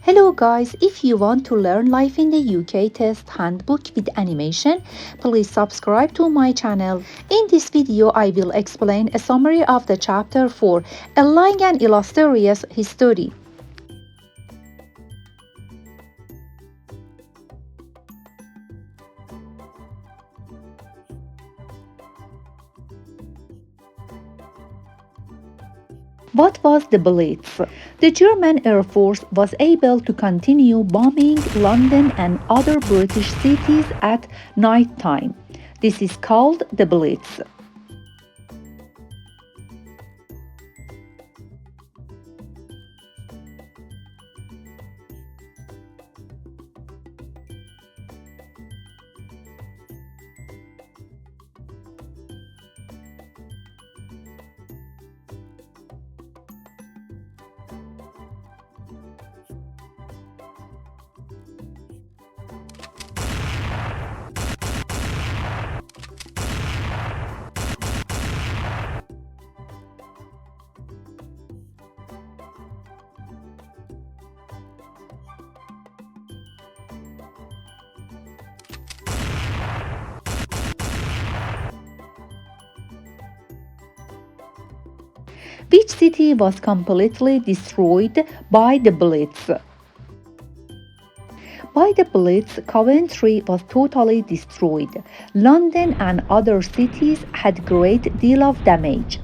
Hello guys, if you want to learn life in the UK Test Handbook with animation, please subscribe to my channel. In this video, I will explain a summary of the chapter 4, A Long and Illustrious History. What was the Blitz? The German Air Force was able to continue bombing London and other British cities at night time. This is called the Blitz. Which city was completely destroyed by the Blitz? By the Blitz, Coventry was totally destroyed. London and other cities had great deal of damage.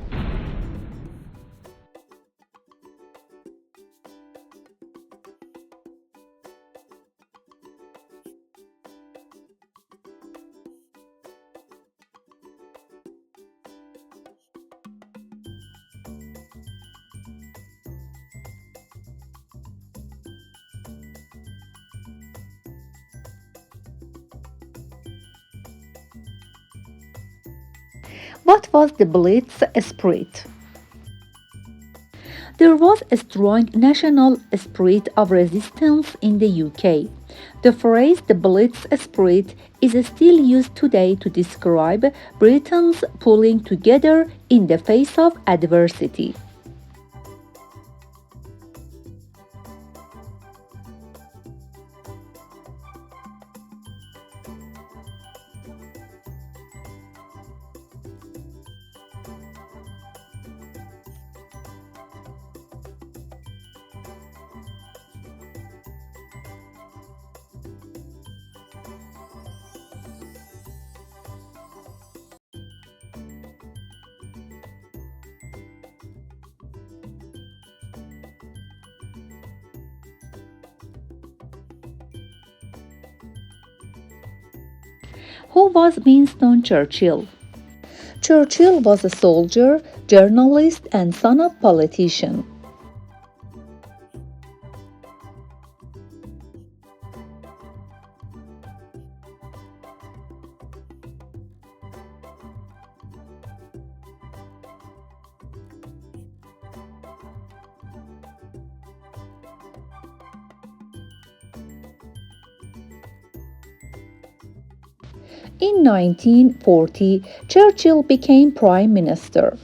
What was the Blitz spirit? There was a strong national spirit of resistance in the UK. The phrase the Blitz spirit is still used today to describe Britons pulling together in the face of adversity. Who was Winston Churchill? Churchill was a soldier, journalist, and son of politician. In 1940, Churchill became Prime Minister.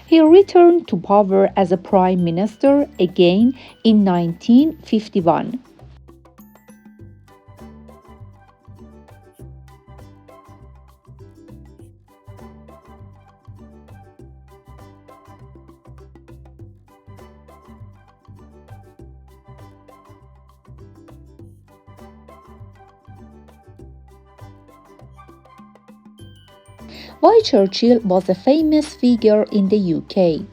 He returned to power as a Prime Minister again in 1951. Why Churchill was a famous figure in the UK?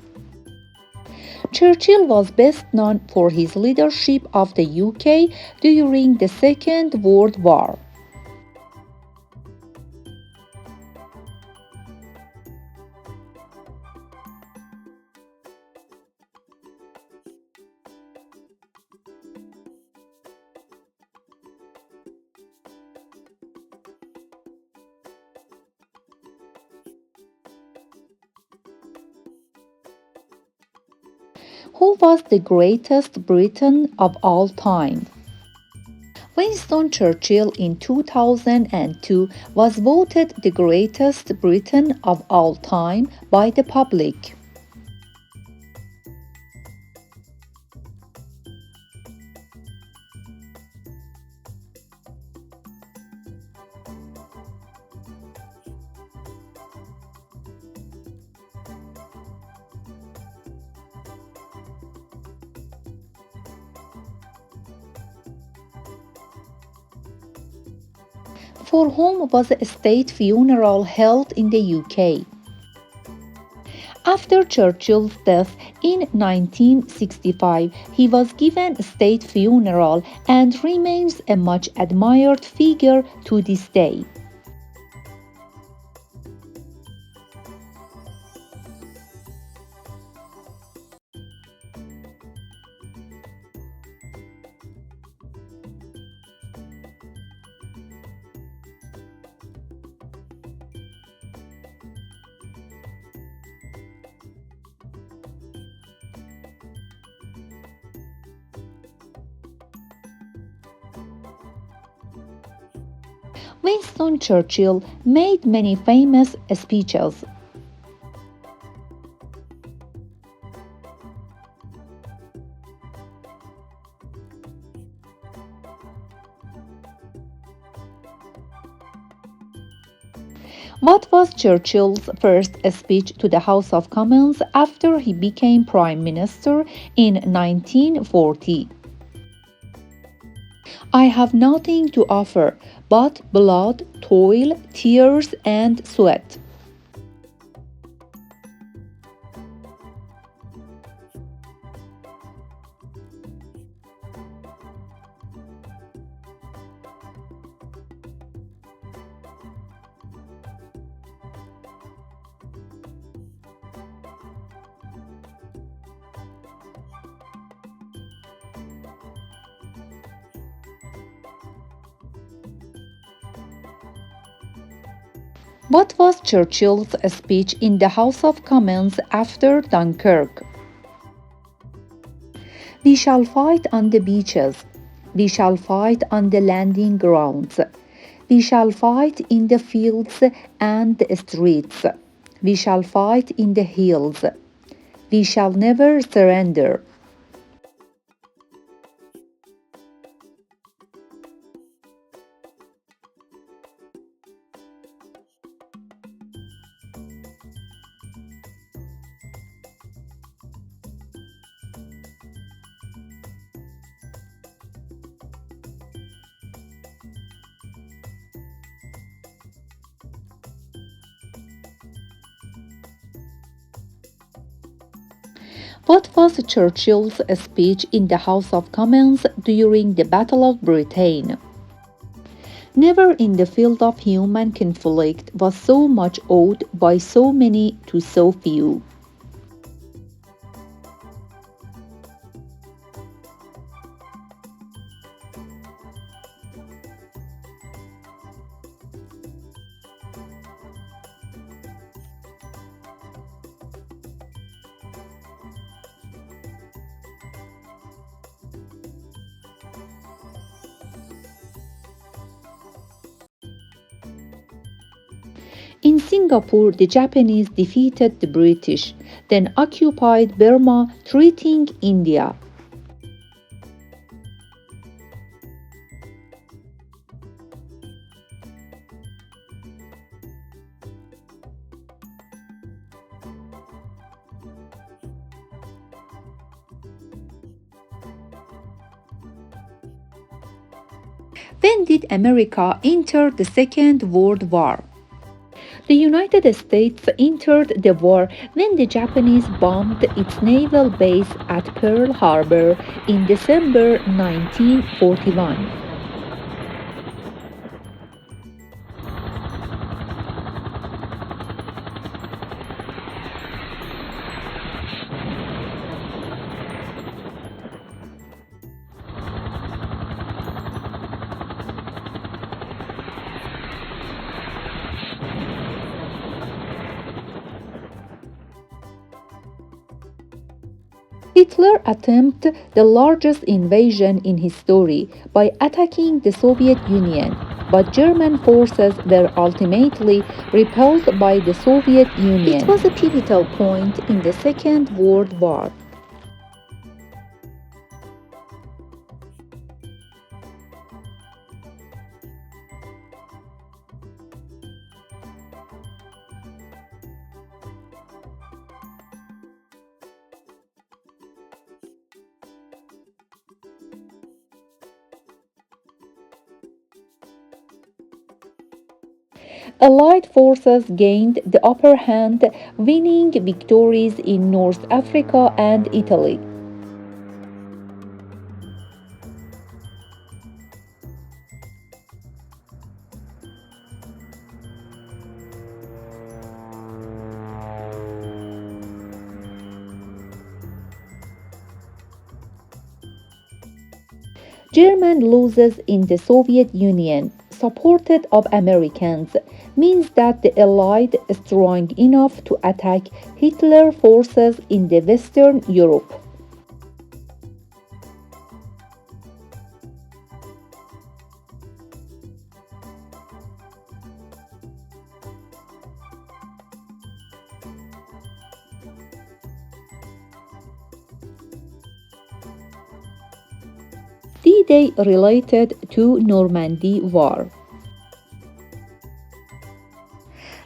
Churchill was best known for his leadership of the UK during the Second World War. Who was the greatest Briton of all time? Winston Churchill in 2002 was voted the greatest Briton of all time by the public. For whom was a state funeral held in the UK? After Churchill's death in 1965, he was given a state funeral and remains a much admired figure to this day. Winston Churchill made many famous speeches. What was Churchill's first speech to the House of Commons after he became Prime Minister in 1940? I have nothing to offer but blood, toil, tears, and sweat. What was Churchill's speech in the House of Commons after Dunkirk? We shall fight on the beaches. We shall fight on the landing grounds. We shall fight in the fields and the streets. We shall fight in the hills. We shall never surrender. What was Churchill's speech in the House of Commons during the Battle of Britain? Never in the field of human conflict was so much owed by so many to so few. In Singapore, the Japanese defeated the British, then occupied Burma, threatening India. When did America enter the Second World War? The United States entered the war when the Japanese bombed its naval base at Pearl Harbor in December 1941. Hitler attempted the largest invasion in history by attacking the Soviet Union, but German forces were ultimately repelled by the Soviet Union. It was a pivotal point in the Second World War. Allied forces gained the upper hand, winning victories in North Africa and Italy. German losses in the Soviet Union, supported of Americans, means that the Allied strong enough to attack Hitler forces in the Western Europe. D-Day related to Normandy War.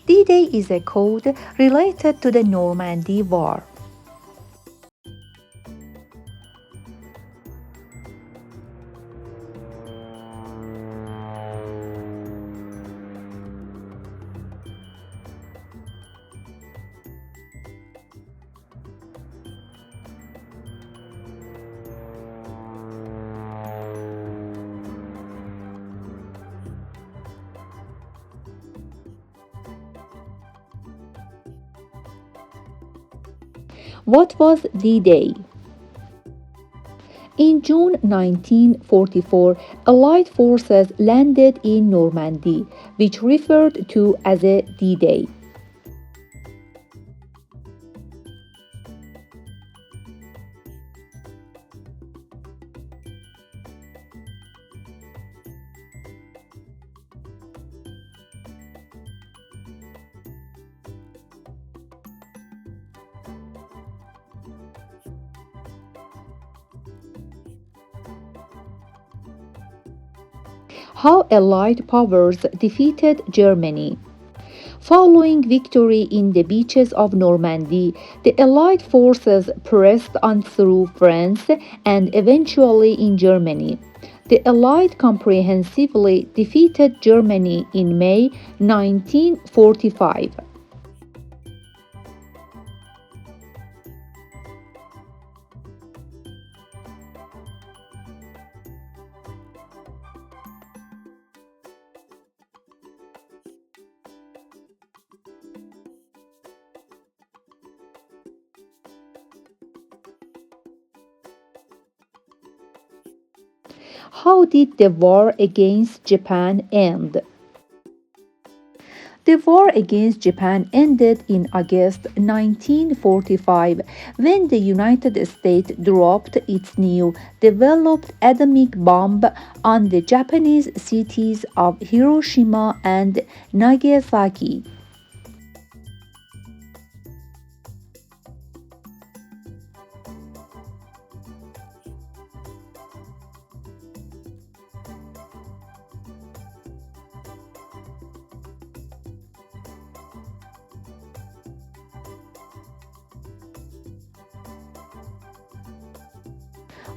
D-Day is a code related to the Normandy War. What was D-Day? In June 1944, Allied forces landed in Normandy, which referred to as a D-Day. How Allied powers defeated Germany. Following victory in the beaches of Normandy, the Allied forces pressed on through France and eventually in Germany. The Allied comprehensively defeated Germany in May 1945. How did the war against Japan end? The war against Japan ended in August 1945 when the United States dropped its new developed atomic bomb on the Japanese cities of Hiroshima and Nagasaki.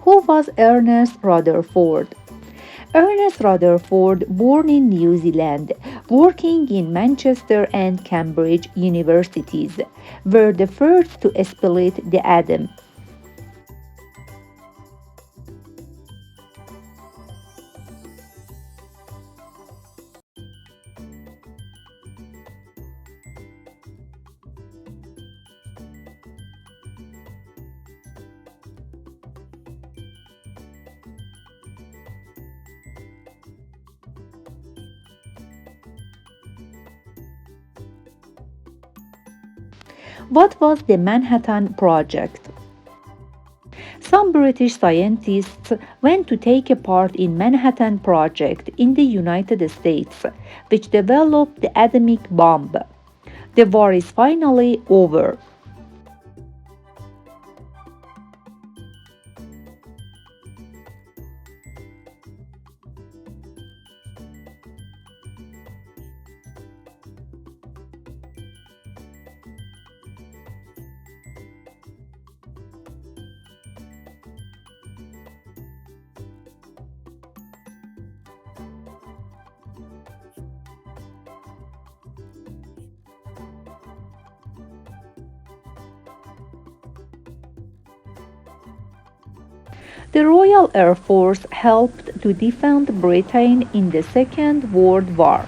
Who was Ernest Rutherford? Ernest Rutherford, born in New Zealand, working in Manchester and Cambridge universities, were the first to split the atom. What was the Manhattan Project? Some British scientists went to take a part in Manhattan Project in the United States, which developed the atomic bomb. The war is finally over. The Royal Air Force helped to defend Britain in the Second World War.